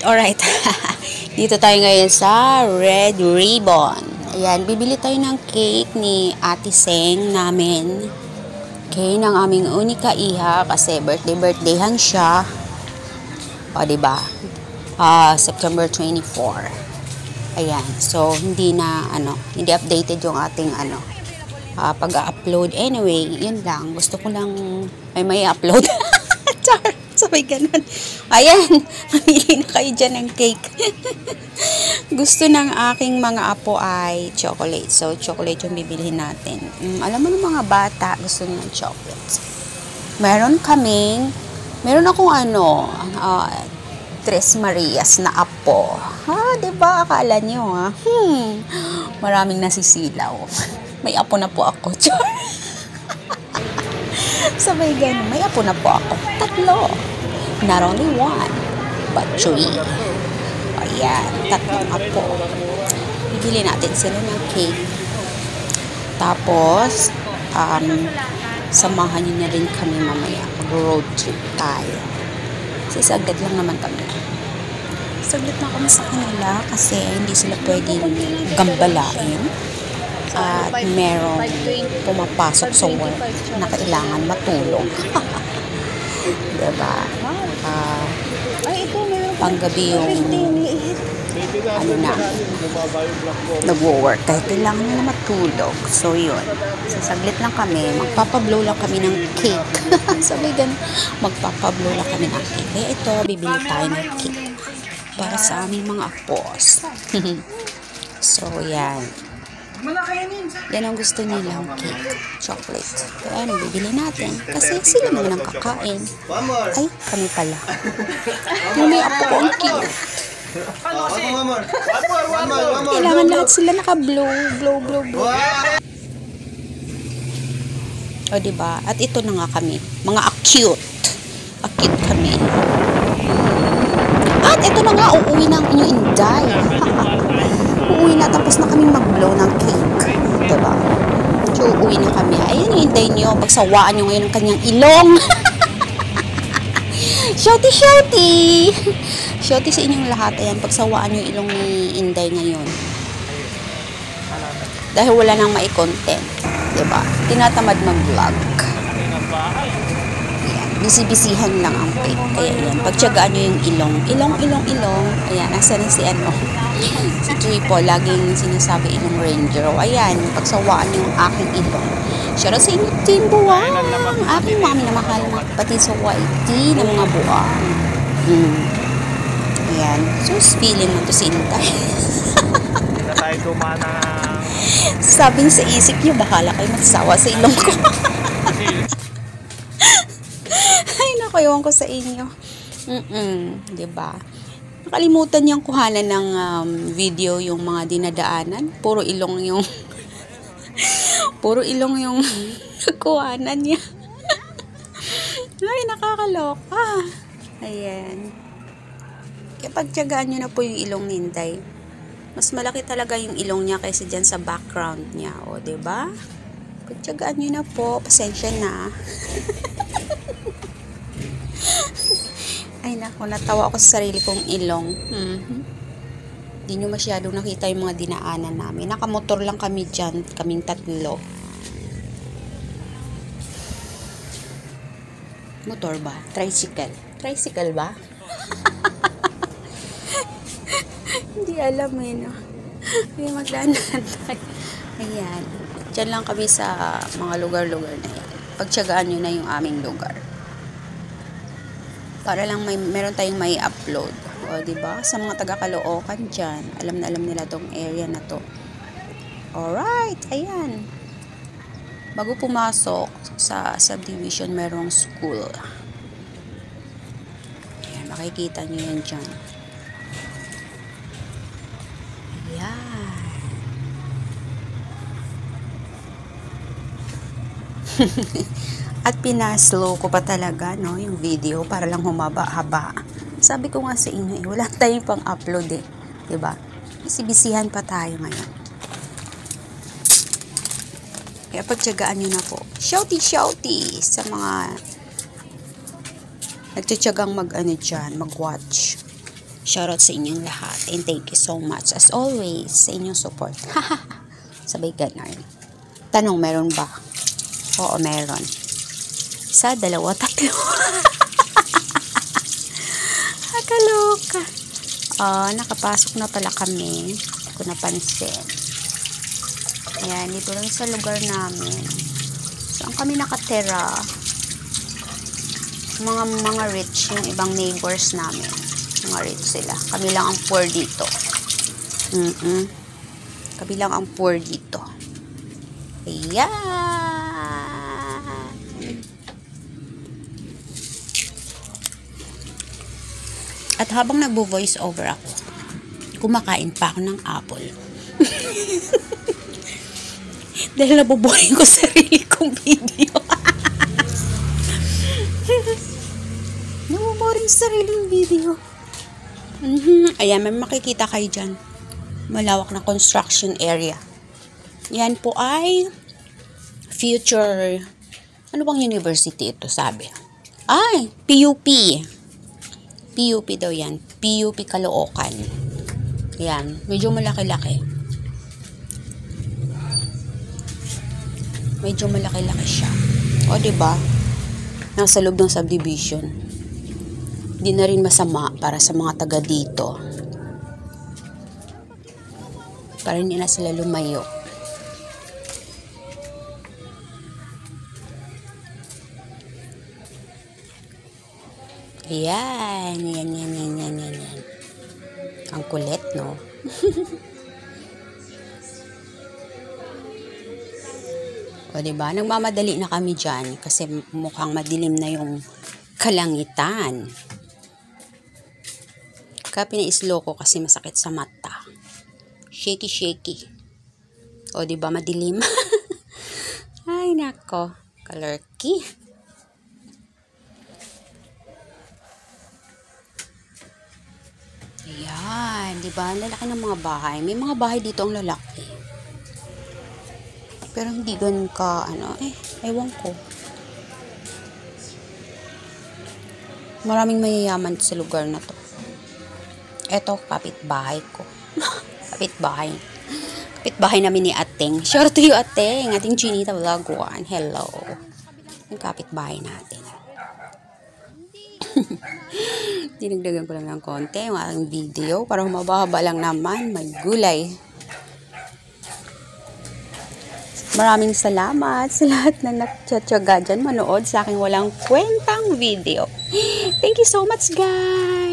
Alright. Dito tayo ngayon sa Red Ribbon. Ayan, bibili tayo ng cake ni Ate Seng namin. Okay, ng aming unika iha kasi birthday-han siya. O, diba? September 24. Ayan, so hindi updated yung ating pag-upload. Anyway, yun lang. Gusto ko lang may upload. Char. Sabay ganun. Ayan, mamili na kayo dyan ng cake. Gusto ng aking mga apo ay chocolate. So, chocolate yung bibilihin natin. Alam mo ng mga bata, gusto ng chocolates. Meron akong Tres Marias na apo. Diba? Akala nyo, maraming nasisilaw. May apo na po ako. Sabay ganun, may apo na po ako. 3. Not only 1, but 3. Ayan, 3 apo. Bibili natin sila ng cake. Tapos, samahan nyo na rin kami mamaya. Road trip tayo. Kasi saglit lang naman kami. Saglit na kami sa kanila kasi hindi sila pwedeng gambalain. At merong pumapasok sa work na kailangan matulog. Diba? Panggabi yung nagwo-work kahit kailangan na matulog. So yun, saglit lang kami, magpapablow lang kami ng cake. Sabi ganun, magpapablow lang kami ng cake. Kaya ito, bibili tayo ng cake para sa aming mga apos. So yan, yan ang gusto nilang cake, chocolate. Kaya bibili natin kasi sila naman ang kakain. Ay, kami pala. Yung may apo ko ang cute. Kailangan lahat sila naka-blow. O diba? At ito na nga kami, mga acute kami. At ito na nga, uuwi ng inyong inday. Uuwi na, tapos na kami mag-blow ng cake. Diba? So, uuwi na kami. Ayan yung inday nyo. Pagsawaan nyo ngayon ang kanyang ilong. Shouty! Shouty sa inyong lahat. Ayan, pagsawaan nyo yung ilong ni inday ngayon. Dahil wala nang mai-content. Diba? Tinatamad mag-vlog. Bisi-bisihan lang ang cake. Kaya yan, pagtyagaan nyo yung ilong. Ilong. Ayan, nasa na si si Triple, laging sinasabi ilong ranger. O, ayan, pagsawaan nyo yung aking ilong. Shoutout sa inyo, Team Buwang. Aking mga minamahal, pati sa YT ng mga buwang. Ayan, so feeling mo to si Intay. Hindi na tayo dumana. Sabing sa isip nyo, bahala kayo magsawa sa ilong ko. Ewan ko sa inyo. Diba? Nakalimutan niyang kuhanan ng video yung mga dinadaanan. Puro ilong yung kuhanan niya. Ay, nakakaloka. Ayan. Kaya pagtyagaan nyo na po yung ilong ni Inday. Mas malaki talaga yung ilong niya kaysa dyan sa background niya. O, diba? Pagtyagaan nyo na po. Pasensya na. Ay naku, natawa ako sa sarili kong ilong. Hindi nyo masyadong nakita yung mga dinaanan namin. Nakamotor lang kami dyan, kaming 3. Motor ba? Tricycle ba? Hindi alam no. Ay, magdaanan tayo. Ayan. Dyan lang kami sa mga lugar-lugar na yan. Pagtyagaan nyo na yung aming lugar. Para lang meron tayong may upload. O, diba? Sa mga taga-Caloocan dyan, alam na alam nila tong area na to. Alright, ayan. Bago pumasok sa subdivision, merong school. Ayan, makikita nyo yan dyan. Ayan. At pinaslow ko pa talaga, no, yung video para lang humaba-haba. Sabi ko nga sa inyo, wala tayong pang-upload diba? Bisi-bisihan pa tayo ngayon. Kaya pagtyagaan nyo na po. Shouty sa mga nagtityagang mag-watch. Shoutout sa inyong lahat. And thank you so much as always sa inyong support. Sabay ganon. Tanong, meron ba? Oo, meron. Isa, dalawa, tatlo. Kaloka. Nakapasok na pala kami. Hindi ko napansin. Ayan, dito lang sa lugar namin. Saan kami nakatira? Mga rich yung ibang neighbors namin. Mga rich sila. Kami lang ang poor dito. Kami lang ang poor dito. Ayan. At habang nagbo-voice over ako, kumakain pa ako ng apple. Dahil nabubuhay ko sarili kong video. Nabubuhay sa sariling video. Ayan, may makikita kayo dyan. Malawak na construction area. Yan po ay future, ano bang university ito sabi? Ay, PUP. PUP daw yan. PUP Caloocan. Yan. Medyo malaki-laki. Medyo malaki-laki siya. O, diba? Nasa loob ng subdivision. Hindi na rin masama para sa mga taga dito. Para hindi na sila lumayo. Ayan. Yan. Ang kulit, no? O, diba? Nagmamadali na kami dyan kasi mukhang madilim na yung kalangitan. Kaya pina-slow ko kasi masakit sa mata. Shaky. O, diba? Madilim. Ay, nako. Kalerky. Ayan, di ba? Lalaki ng mga bahay. May mga bahay dito ang lalaki. Pero hindi ganun ka, ewan ko. Maraming mayayaman sa lugar na to. Eto, kapitbahay ko. Kapitbahay namin ni Ateng. Shout to you, Ateng. Ating Chinita Vlog 1. Hello. Yung kapitbahay natin. Dinagdagan ko lang ng konti yung aking video para humaba-haba lang naman. May gulay. Maraming salamat sa lahat na nagtsatsaga dyan manood sa aking walang kwentang video. Thank you so much, guys!